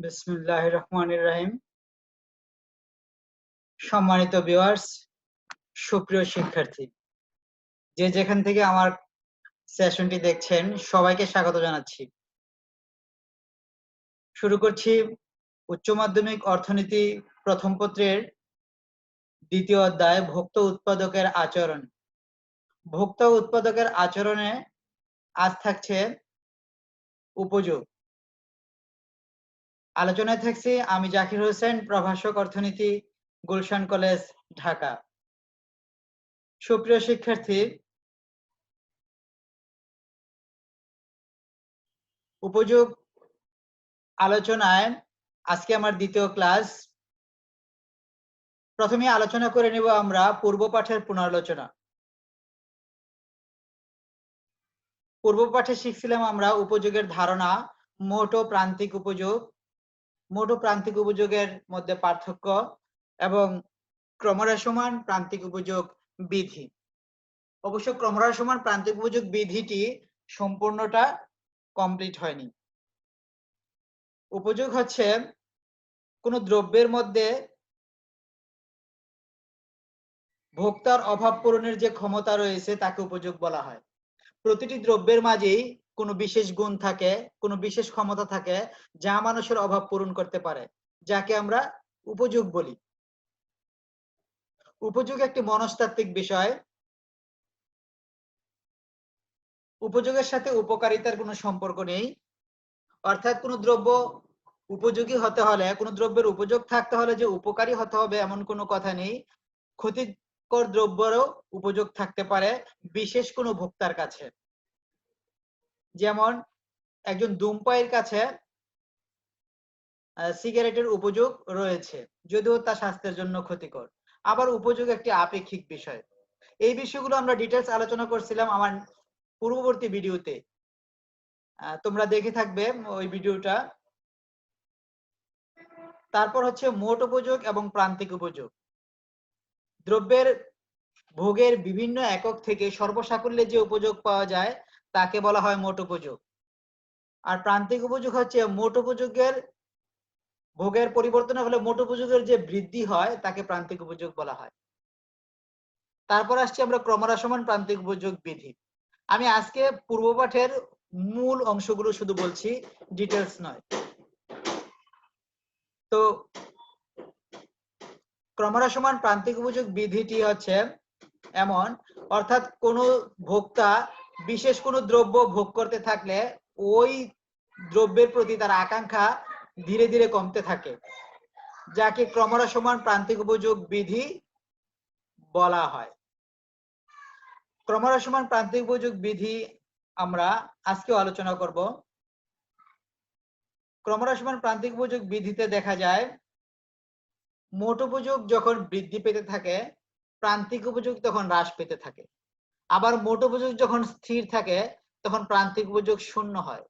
বিসমিল্লাহির রহমানির রহিম। সম্মানিত ভিউয়ার্স, সুপ্রিয় শিক্ষার্থী, যে যেখান থেকে আমার সেশনটি দেখছেন সবাইকে স্বাগত জানাচ্ছি। শুরু করছি উচ্চ মাধ্যমিক অর্থনীতি প্রথম পত্রের দ্বিতীয় অধ্যায় ভোক্তা উৎপাদকের আচরণ। ভোক্তা উৎপাদকের আচরণে আজ থাকছে উপযোগ। আলোচনায় থাকছি আমি জাকির হোসেন, প্রভাষক অর্থনীতি, গুলশান কলেজ, ঢাকা। সুপ্রিয় শিক্ষার্থী, উপযোগ আলোচনায় আজকে আমার দ্বিতীয় ক্লাস। প্রথমে আলোচনা করে নেব আমরা পূর্ব পাঠের পুনরালোচনা। পূর্ব পাঠে শিখছিলাম আমরা উপযোগের ধারণা, মোট ও প্রান্তিক উপযোগ, মোট ও প্রান্তিক উপযোগের মধ্যে পার্থক্য এবং ক্রমহ্রাসমান প্রান্তিক উপযোগ বিধি। অবশ্য ক্রমহ্রাসমান প্রান্তিক উপযোগ বিধিটি সম্পূর্ণটা কমপ্লিট হয়নি। উপযোগ হচ্ছে কোন দ্রব্যের মধ্যে ভোক্তার অভাব পূরণের যে ক্ষমতা রয়েছে তাকে উপযোগ বলা হয়। প্রতিটি দ্রব্যের মাঝেই কোনো বিশেষ গুণ থাকে, কোনো বিশেষ ক্ষমতা থাকে যা মানুষের অভাব পূরণ করতে পারে, যাকে আমরা উপযোগ বলি। উপযোগ একটি মনস্তাত্ত্বিক বিষয়। উপযোগের সাথে উপকারিতার কোনো সম্পর্ক নেই। অর্থাৎ কোনো দ্রব্য উপযোগী হতে হলে, কোনো দ্রব্যের উপযোগ থাকতে হলে যে উপকারী হতে হবে এমন কোনো কথা নেই। ক্ষতিকর দ্রব্যেরও উপযোগ থাকতে পারে বিশেষ কোনো ভোক্তার কাছে। যেমন একজন ধূমপায়ীর কাছে সিগারেটের উপযোগ রয়েছে, যদিও তা স্বাস্থ্যের জন্য ক্ষতিকর। আবার উপযোগ একটি আপেক্ষিক বিষয়। এই বিষয়গুলো আমরা ডিটেলস আলোচনা করছিলাম আমার পূর্ববর্তী ভিডিওতে, তোমরা দেখে থাকবে ওই ভিডিওটা। তারপর হচ্ছে মোট উপযোগ এবং প্রান্তিক উপযোগ। দ্রব্যের ভোগের বিভিন্ন একক থেকে সর্বসাকুল্যে যে উপযোগ পাওয়া যায় তাকে বলা হয় মোট উপযোগ। আর প্রান্তিক উপযোগ হচ্ছে মোট উপযোগের ভোগের পরিবর্তন হলে মোট উপযোগের যে বৃদ্ধি হয় তাকে প্রান্তিক উপযোগ বলা হয়। তারপর আসছি আমরা ক্রমহ্রাসমান প্রান্তিক উপযোগ বিধি। আমি আজকে পূর্ব পাঠের মূল অংশগুলো শুধু বলছি, ডিটেলস নয়। তো ক্রমহ্রাসমান প্রান্তিক উপযোগ বিধিটি হচ্ছে এমন, অর্থাৎ কোনো ভোক্তা বিশেষ কোনো দ্রব্য ভোগ করতে থাকলে ওই দ্রব্যের প্রতি তার আকাঙ্ক্ষা ধীরে ধীরে কমতে থাকে, যাকে ক্রমহ্রাসমান প্রান্তিক উপযোগ বিধি বলা হয়। ক্রমহ্রাসমান প্রান্তিক উপযোগ বিধি আমরা আজকেও আলোচনা করব। ক্রমহ্রাসমান প্রান্তিক উপযোগ বিধিতে দেখা যায় মোট উপযোগ যখন বৃদ্ধি পেতে থাকে প্রান্তিক উপযোগ তখন হ্রাস পেতে থাকে। আবার মোট উপযোগ যখন স্থির থাকে তখন প্রান্তিক উপযোগ শূন্য হয়।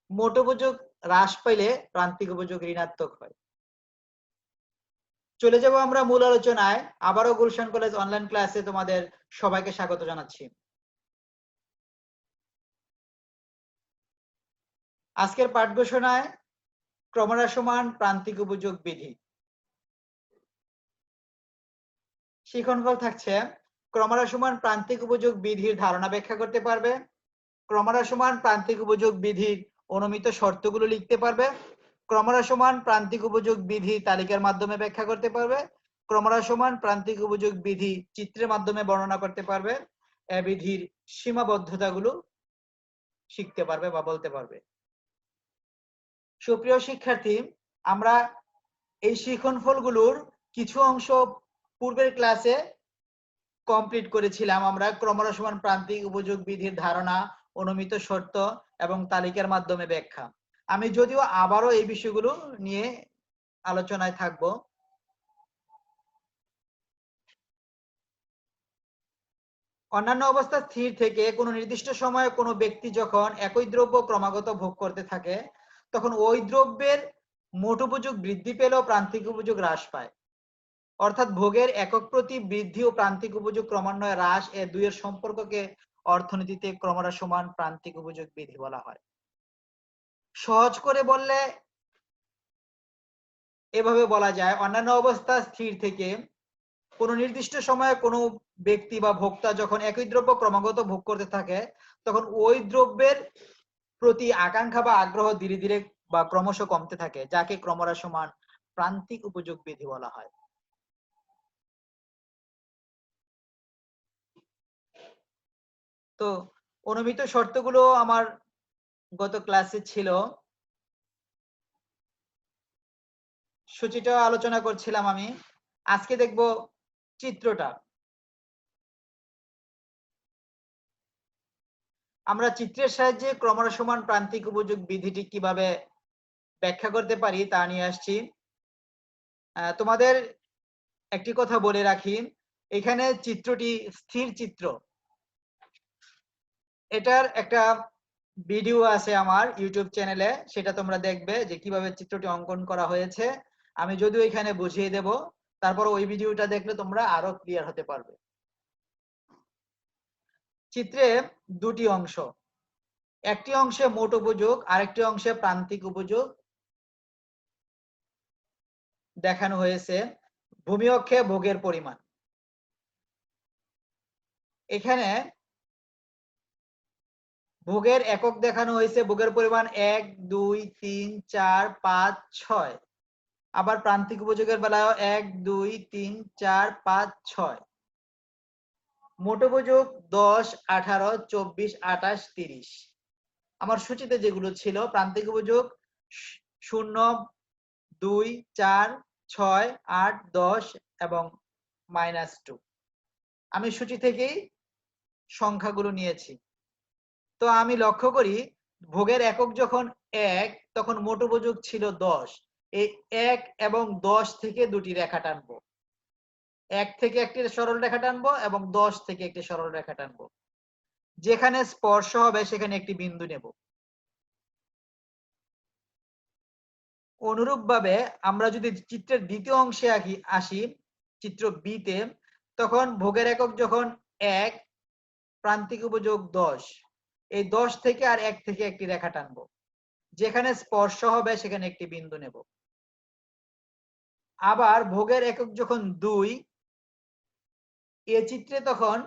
মোট উপযোগ হ্রাস পাইলে প্রান্তিক উপযোগ ঋণাত্মক হয়। চলে যাব আমরা মূল আলোচনায়। আবারও গুলশান কলেজ অনলাইন ক্লাসে তোমাদের সবাইকে স্বাগত জানাচ্ছি। আজকের পাঠ ঘোষণায় ক্রমহ্রাসমান প্রান্তিক উপযোগ বিধি। শিক্ষণফল থাকছে ক্রমহ্রাসমান প্রান্তিক উপযোগ বিধির ধারণা ব্যাখ্যা করতে পারবে, ক্রমহ্রাসমান প্রান্তিক উপযোগ বিধির অনুমিত শর্তগুলো লিখতে পারবে, ক্রমহ্রাসমান প্রান্তিক উপযোগ বিধি তালিকার মাধ্যমে ব্যাখ্যা করতে পারবে, ক্রমহ্রাসমান প্রান্তিক উপযোগ বিধি চিত্রের মাধ্যমে বর্ণনা করতে পারবে, এ বিধির সীমাবদ্ধতাগুলো শিখতে পারবে বা বলতে পারবে। সুপ্রিয় শিক্ষার্থী, আমরা এই শিক্ষণফলগুলোর কিছু অংশ পূর্বের ক্লাসে কমপ্লিট করেছিলাম। আমরা ক্রমহ্রাসমান প্রান্তিক উপযোগ বিধির ধারণা, অনুমিত শর্ত এবং তালিকার মাধ্যমে ব্যাখ্যা। আমি যদিও আবারও এই বিষয়গুলো নিয়ে আলোচনায় থাকব। অন্যান্য অবস্থা স্থির থেকে কোনো নির্দিষ্ট সময়ে কোনো ব্যক্তি যখন একই দ্রব্য ক্রমাগত ভোগ করতে থাকে তখন ওই দ্রব্যের মোট উপযোগ বৃদ্ধি পেলেও প্রান্তিক উপযোগ হ্রাস পায়। অর্থাৎ ভোগের একক প্রতি বৃদ্ধি ও প্রান্তিক উপযোগ ক্রমান্বয়ে হ্রাস, এ দুইয়ের সম্পর্ককে অর্থনীতিতে ক্রমহ্রাসমান প্রান্তিক উপযোগ বিধি বলা হয়। সহজ করে বললে এভাবে বলা যায় অন্যান্য অবস্থা স্থির থেকে কোনো নির্দিষ্ট সময়ে কোনো ব্যক্তি বা ভোক্তা যখন একই দ্রব্য ক্রমাগত ভোগ করতে থাকে তখন ওই দ্রব্যের প্রতি আকাঙ্ক্ষা বা আগ্রহ ধীরে ধীরে বা ক্রমশ কমতে থাকে, যাকে ক্রমহ্রাসমান প্রান্তিক উপযোগ বিধি বলা হয়। তো অনুমিত শর্তগুলো আমার গত ক্লাসে ছিল, সূচিটা আলোচনা করছিলাম আমি। আজকে দেখব চিত্রটা। আমরা চিত্রের সাহায্যে ক্রমহ্রাসমান প্রান্তিক উপযোগ বিধিটি কিভাবে ব্যাখ্যা করতে পারি তা নিয়ে আসছি। তোমাদের একটি কথা বলে রাখি, এখানে চিত্রটি স্থির চিত্র। এটার একটা ভিডিও আছে আমার ইউটিউব চ্যানেলে, সেটা তোমরা দেখবে যে কিভাবে চিত্রটি অঙ্কন করা হয়েছে। আমি যদিও এখানে বুঝিয়ে দেব, তারপর ওই ভিডিওটা দেখলে তোমরা আরো ক্লিয়ার হতে পারবে। চিত্রে দুটি অংশ, একটি অংশে মোট উপযোগ, আরেকটি অংশে প্রান্তিক উপযোগ দেখানো হয়েছে। ভূমি অক্ষে ভোগের পরিমাণ। এখানে ভোগের একক দেখানো হয়েছে, ভোগের পরিমাণ 1 2 3 4 5 6। আবার প্রান্তিক উপযোগের বেলায় 1 2 3 4 5 6। মোট উপযোগ 10 18 24 28 30। আমার সূচিতে যেগুলো ছিল প্রান্তিক উপযোগ 0 2 4 6 8 10 এবং -2। আমি সূচি থেকেই সংখ্যাগুলো নিয়েছি। তো আমি লক্ষ্য করি ভোগের একক যখন 1 তখন মোট উপযোগ ছিল 10। এই 1 এবং 10 থেকে দুটি রেখা টানবো, 1 থেকে একটি সরল রেখা টানবো এবং 10 থেকে একটি সরল রেখা টানবো। যেখানে স্পর্শ হবে সেখানে একটি বিন্দু নেব। অনুরূপভাবে আমরা যদি চিত্রের দ্বিতীয় অংশে আসি, চিত্র বি তে, তখন ভোগের একক যখন 1, প্রান্তিক উপযোগ 10। এই 10 থেকে আর 1 থেকে একটি রেখা টানবো, যেখানে স্পর্শ হবে সেখানে একটি বিন্দু নেব। আবার ভোগের একক যখন 2, এ চিত্রে তখন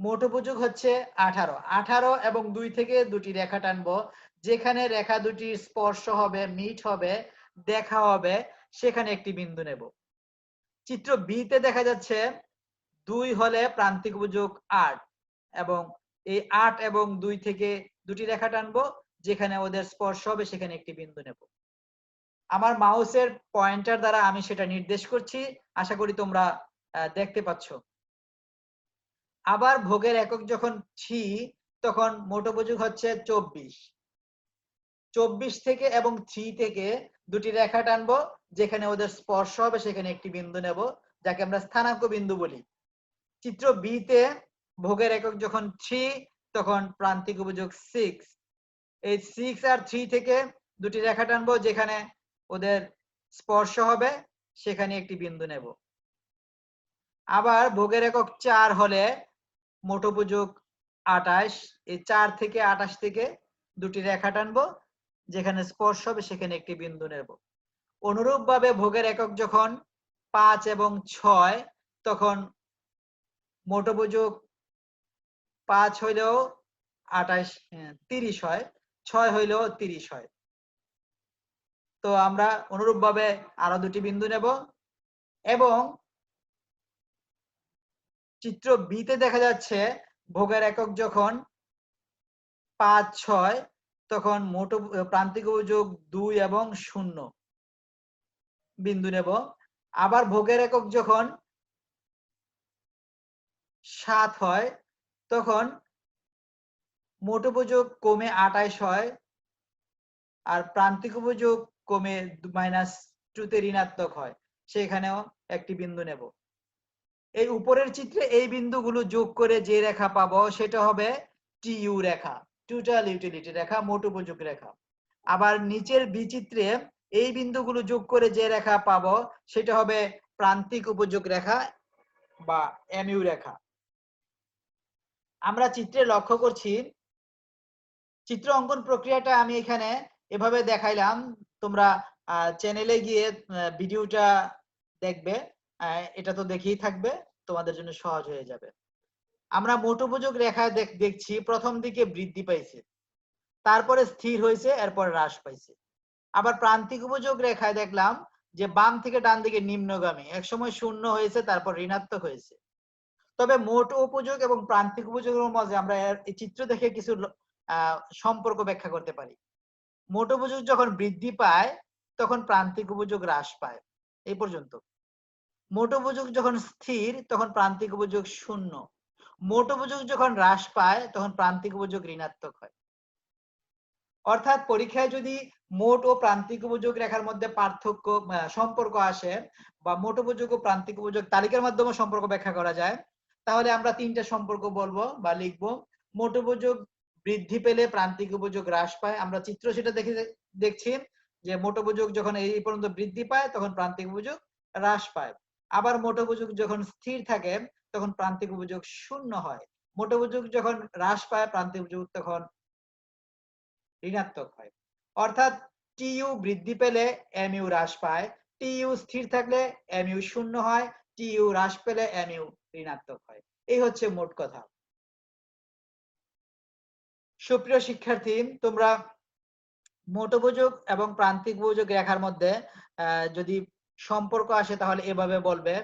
মোট উপযোগ হচ্ছে 18। 18 এবং 2 থেকে দুটি রেখা টানবো, যেখানে রেখা দুটির স্পর্শ হবে, মিট হবে, দেখা হবে, সেখানে একটি বিন্দু নেব। চিত্র বি তে দেখা যাচ্ছে 2 হলে প্রান্তিক উপযোগ 8 এবং এই 8 এবং 2 থেকে দুটি রেখা টানবো, যেখানে ওদের স্পর্শ হবে সেখানে একটি বিন্দু নেব। আমার মাউসের পয়েন্টার দ্বারা আমি সেটা নির্দেশ করছি, আশা করি তোমরা দেখতে পাচ্ছ। আবার ভোগের একক যখন 3, তখন মোট উপযোগ হচ্ছে 24। 24 থেকে এবং 3 থেকে দুটি রেখা টানবো, যেখানে ওদের স্পর্শ হবে সেখানে একটি বিন্দু নেব, যাকে আমরা স্থানাঙ্ক বিন্দু বলি। চিত্র বি তে ভোগের একক যখন 3, তখন প্রান্তিক উপযোগ 6। এই 6 আর 3 থেকে দুটি রেখা টানবো, যেখানে ওদের স্পর্শ হবে সেখানে একটি বিন্দু নেব। আবার ভোগের একক 4 হলে মোট উপযোগ 28। এই 4 থেকে 28 থেকে দুটি রেখা টানবো, যেখানে স্পর্শ হবে সেখানে একটি বিন্দু নেব। অনুরূপভাবে ভোগের একক যখন 5 এবং 6, তখন মোট উপযোগ 5 হইলেও 28 30 হয়, 6 হইলেও 30 হয়। তো আমরা অনুরূপভাবে আরো দুটি বিন্দু নেব। এবং চিত্র বি তে দেখা যাচ্ছে ভোগের একক যখন 5 6, তখন মোট প্রান্তিক উপযোগ 2 এবং 0 বিন্দু নেব। আবার ভোগের একক যখন 7 হয়, তখন মোট উপযোগ কমে 28 হয় আর প্রান্তিক উপযোগ কমে -2 তে ঋণাত্মক হয়, সেখানেও একটি বিন্দু নেব। এই উপরের চিত্রে এই বিন্দুগুলো যোগ করে যে রেখা পাবো সেটা হবে টিইউ রেখা, টোটাল ইউটিলিটি রেখা, মোট উপযোগ রেখা। আবার নিচের বিচিত্রে এই বিন্দুগুলো যোগ করে যে রেখা পাবো সেটা হবে প্রান্তিক উপযোগ রেখা বা এমইউ রেখা। আমরা চিত্রে লক্ষ্য করছি, চিত্র অঙ্কন প্রক্রিয়াটা আমি এখানে এভাবে দেখাইলাম, তোমরা চ্যানেলে গিয়ে ভিডিওটা দেখবে, এটা তো দেখেই থাকবে, তোমাদের জন্য সহজ হয়ে যাবে। আমরা মোট উপযোগ রেখায় দেখছি প্রথম দিকে বৃদ্ধি পাইছে, তারপরে স্থির হয়েছে, এরপর হ্রাস পাইছে। আবার প্রান্তিক উপযোগ রেখায় দেখলাম যে বাম থেকে ডান দিকে নিম্নগামী, একসময় শূন্য হয়েছে, তারপর ঋণাত্মক হয়েছে। তবে মোট উপযোগ এবং প্রান্তিক উপযোগের মাঝে আমরা এই চিত্র দেখে কিছু সম্পর্ক ব্যাখ্যা করতে পারি। মোট উপযোগ যখন বৃদ্ধি পায় তখন প্রান্তিক উপযোগ হ্রাস পায়, এই পর্যন্ত। মোট উপযোগ যখন স্থির তখন প্রান্তিক উপযোগ শূন্য। মোট উপযোগ যখন হ্রাস পায় তখন প্রান্তিক উপযোগ ঋণাত্মক হয়। অর্থাৎ পরীক্ষায় যদি মোট ও প্রান্তিক উপযোগ রেখার মধ্যে পার্থক্য সম্পর্ক আসে, বা মোট উপযোগ ও প্রান্তিক উপযোগ তালিকার মাধ্যমে সম্পর্ক ব্যাখ্যা করা যায়, তাহলে আমরা তিনটা সম্পর্ক বলবো বা লিখবো। মোট উপযোগ বৃদ্ধি পেলে প্রান্তিক উপযোগ হ্রাস পায়, আমরা চিত্র সেটা দেখছি যে মোট উপযোগ যখন এই পর্যন্ত বৃদ্ধি পায় তখন প্রান্তিক উপযোগ হ্রাস পায়। আবার মোট উপযোগ যখন স্থির থাকে তখন প্রান্তিক উপযোগ শূন্য হয়। মোট উপযোগ যখন হ্রাস পায় প্রান্তিক উপযোগ তখন ঋণাত্মক হয়। অর্থাৎ টিইউ বৃদ্ধি পেলে এমইউ হ্রাস পায়, টিইউ স্থির থাকলে এমইউ শূন্য হয়, টিইউ হ্রাস পেলে এমইউ ঋণাত্মক হয়। এই হচ্ছে মোট কথা। সুপ্রিয় শিক্ষার্থী, তোমরা মোট উপযোগ এবং প্রান্তিক উপযোগ রেখার মধ্যে যদি সম্পর্ক আসে তাহলে এভাবে বলবে।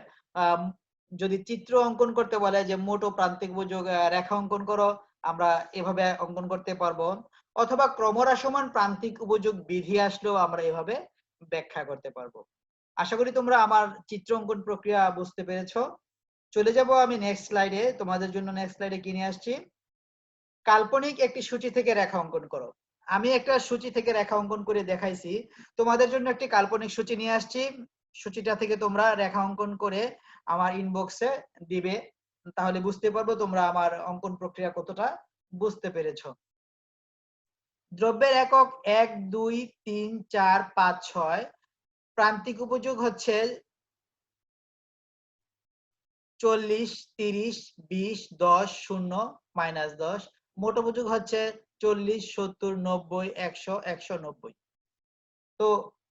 যদি চিত্র অঙ্কন করতে বলে যে মোট ও প্রান্তিক উপযোগ রেখা অঙ্কন করো, আমরা এভাবে অঙ্কন করতে পারবো। অথবা ক্রমহ্রাসমান প্রান্তিক উপযোগ বিধি আসলেও আমরা এভাবে ব্যাখ্যা করতে পারবো। আশা করি তোমরা আমার চিত্র অঙ্কন প্রক্রিয়া বুঝতে পেরেছো। চলে যাব আমি নেক্সট স্লাইডে। তোমাদের জন্য নেক্সট স্লাইডে কি নিয়ে আসছি, কাল্পনিক একটি সূচি থেকে রেখা অঙ্কন করো। আমি একটা সূচি থেকে রেখা অঙ্কন করে দেখাইছি, তোমাদের জন্য একটি কাল্পনিক সূচি নিয়ে আসছি। সূচিটা থেকে তোমরা রেখা অঙ্কন করে আমার ইনবক্সে দিবে, তাহলে বুঝতে পারবো তোমরা আমার অঙ্কন প্রক্রিয়া কতটা বুঝতে পেরেছো। দ্রব্যের একক 1, 2, 3, 4, 5, 6। প্রান্তিক উপযোগ হচ্ছে 40, 30, 20, 10, 0, -10। মোট উপযোগ হচ্ছে 40, 70, 90, 100, 190। তো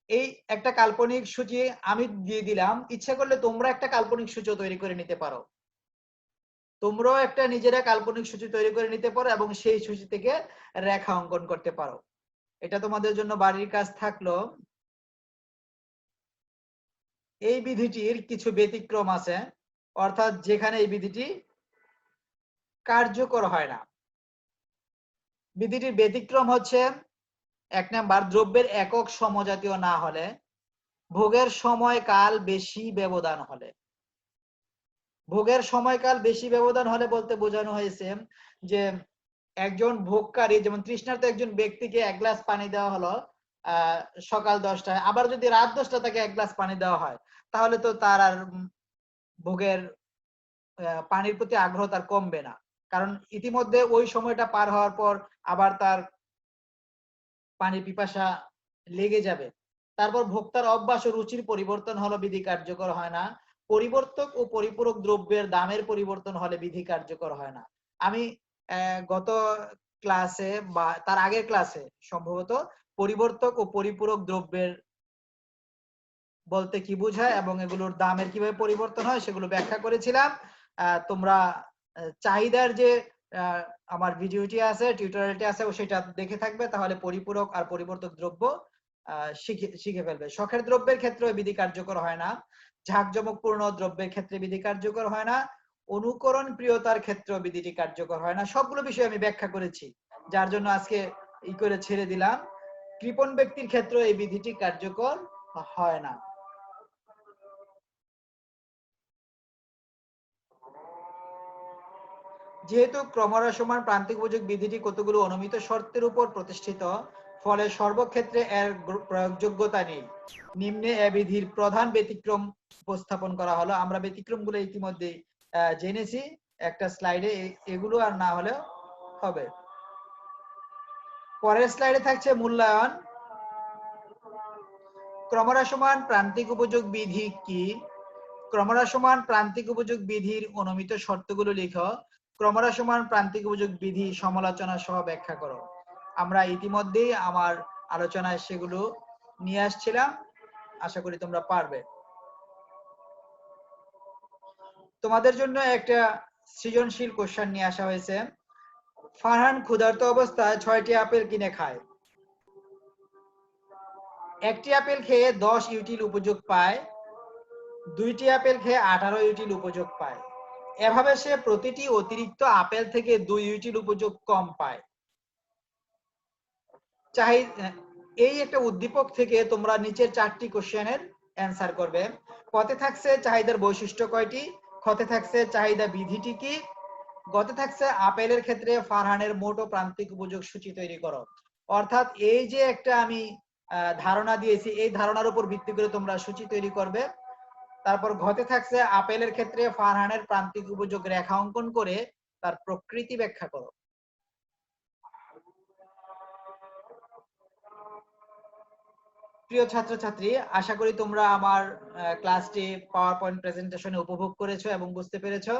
এই একটা কাল্পনিক সূচি আমি দিয়ে দিলাম। ইচ্ছা করলে তোমরা একটা কাল্পনিক সূচি তৈরি করে নিতে পারো। তোমরাও একটা নিজেরা কাল্পনিক সূচি তৈরি করে নিতে পারো এবং সেই সূচি থেকে রেখা অঙ্কন করতে পারো। এটা তোমাদের জন্য বাড়ির কাজ থাকলো। এই বিধিটির কিছু ব্যতিক্রম আছে, অর্থাৎ যেখানে এই বিধিটি কার্যকর হয় না। বিধিটির ব্যতিক্রম হচ্ছে 1 নাম্বার, দ্রব্যের একক সমজাতীয় না হলে, ভোগের সময়কাল বেশি ব্যবধান হলে। ভোগের সময়কাল বেশি ব্যবধান হলে বলতে বোঝানো হয়েছে যে একজন ভোগকারী, যেমন তৃষ্ণার্ত একজন ব্যক্তিকে 1 গ্লাস পানি দেওয়া হলো সকাল 10টায়, আবার যদি রাত 10টা তাকে 1 গ্লাস পানি দেওয়া হয়, তাহলে তো তার আর ভোগের পানির প্রতি আগ্রহ তার কমবে না, কারণ ইতিমধ্যে ওই সময়টা পার হওয়ার পর আবার তার পানির পিপাসা লেগে যাবে। তারপর ভোক্তার অভ্যাস ও রুচির পরিবর্তন হলো বিধি কার্যকর হয় না। পরিবর্তক ও পরিপূরক দ্রব্যের দামের পরিবর্তন হলে বিধি কার্যকর হয় না। আমি গত ক্লাসে বা তার আগের ক্লাসে সম্ভবত পরিবর্তক ও পরিপূরক দ্রব্যের বলতে কি বোঝায় এবং এগুলোর দামের কিভাবে পরিবর্তন হয় সেগুলো ব্যাখ্যা করেছিলাম। তোমরা চাহিদার যে আমার ভিডিওটি আছে, টিউটোরিয়ালটি আছে, সেটা দেখে থাকবে, তাহলে পরিপূরক আর পরিবর্তক দ্রব্য শিখে ফেলবে। শখের দ্রব্যের ক্ষেত্রে বিধি কার্যকর হয় না। ঝাঁকজমকপূর্ণ দ্রব্যের ক্ষেত্রে বিধি কার্যকর হয় না। অনুকরণ প্রিয়তার ক্ষেত্রে বিধিটি কার্যকর হয় না। সবগুলো বিষয় আমি ব্যাখ্যা করেছি, যার জন্য আজকে ই করে ছেড়ে দিলাম। কৃপণ ব্যক্তির ক্ষেত্রে এই বিধিটি কার্যকর হয় না। যেহেতু ক্রমহ্রাসমান প্রান্তিক উপযোগ বিধিটি কতগুলো অনুমিত শর্তের উপর প্রতিষ্ঠিত, ফলে সর্বক্ষেত্রে এর প্রয়োগযোগ্যতা নেই। নিম্নে এ বিধির প্রধান ব্যতিক্রম উপস্থাপন করা হলো। আমরা ব্যতিক্রমগুলো ইতিমধ্যে জেনেছি, একটা স্লাইডে এগুলো আর না হলেও হবে। পরের স্লাইডে থাকছে মূল্যায়ন। ক্রমহ্রাসমান প্রান্তিক উপযোগ বিধি কি? ক্রমহ্রাসমান প্রান্তিক উপযোগ বিধির অনুমিত শর্তগুলো লিখো। ক্রমহ্রাসমান প্রান্তিক উপযোগ বিধি সমালোচনা সহ ব্যাখ্যা করো। আমরা ইতিমধ্যেই আমার আলোচনায় সেগুলো নিয়ে আসছিলাম, আশা করি তোমরা পারবে। তোমাদের জন্য একটা সৃজনশীল কোশ্চেন নিয়ে আসা হয়েছে। ফারহান ক্ষুধার্ত অবস্থায় 6টি আপেল কিনে খায়। একটি আপেল খেয়ে 10 ইউটিল উপযোগ পায়, 2টি আপেল খেয়ে 18 ইউটিল উপযোগ পায়। এভাবে সে প্রতিটি অতিরিক্ত আপেল থেকে 2 ইউটিল উপযোগ কম পায়। এই একটা উদ্দীপক থেকে তোমরা নিচের 4টি কোশ্চেনের অ্যান্সার করবে। কতে থাকছে চাহিদার বৈশিষ্ট্য কয়টি, খতে থাকছে চাহিদা বিধিটি কি, গতে থাকছে আপেলের ক্ষেত্রে ফারহানের মোট ও প্রান্তিক উপযোগ সূচি তৈরি করো। অর্থাৎ এই যে একটা আমি ধারণা দিয়েছি, এই ধারণার উপর ভিত্তি করে তোমরা সূচি তৈরি করবে। তারপর ঘতে থাকছে আপেলের ক্ষেত্রে ফারহানের প্রান্তিক উপযোগ রেখা অঙ্কন করে তার প্রকৃতি ব্যাখ্যা করো। প্রিয় ছাত্রছাত্রী, আশা করি তোমরা আমার ক্লাসটি পাওয়ার পয়েন্ট প্রেজেন্টেশনে উপভোগ করেছো এবং বুঝতে পেরেছো।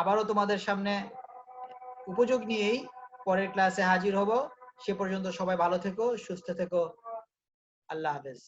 আবারও তোমাদের সামনে উপযোগ নিয়েই পরের ক্লাসে হাজির হব। সে পর্যন্ত সবাই ভালো থেকো, সুস্থ থেকো। আল্লাহ হাফেজ।